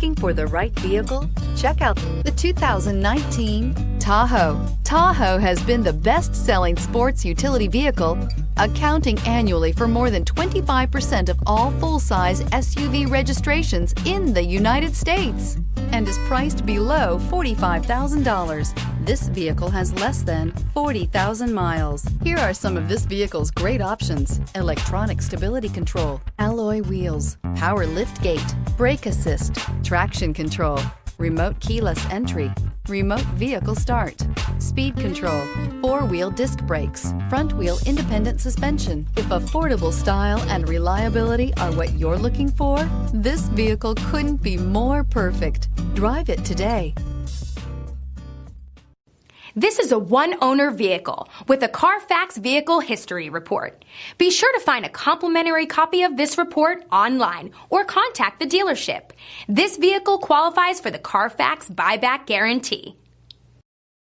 Looking for the right vehicle? Check out the 2019 Tahoe. Tahoe has been the best-selling sports utility vehicle, accounting annually for more than 25% of all full-size SUV registrations in the United States, and is priced below $45,000. This vehicle has less than 40,000 miles. Here are some of this vehicle's great options: electronic stability control, alloy wheels, power liftgate, brake assist, traction control, remote keyless entry, remote vehicle start, speed control, four-wheel disc brakes, front-wheel independent suspension. If affordable style and reliability are what you're looking for, this vehicle couldn't be more perfect. Drive it today. This is a one-owner vehicle with a Carfax Vehicle History Report. Be sure to find a complimentary copy of this report online or contact the dealership. This vehicle qualifies for the Carfax Buyback Guarantee.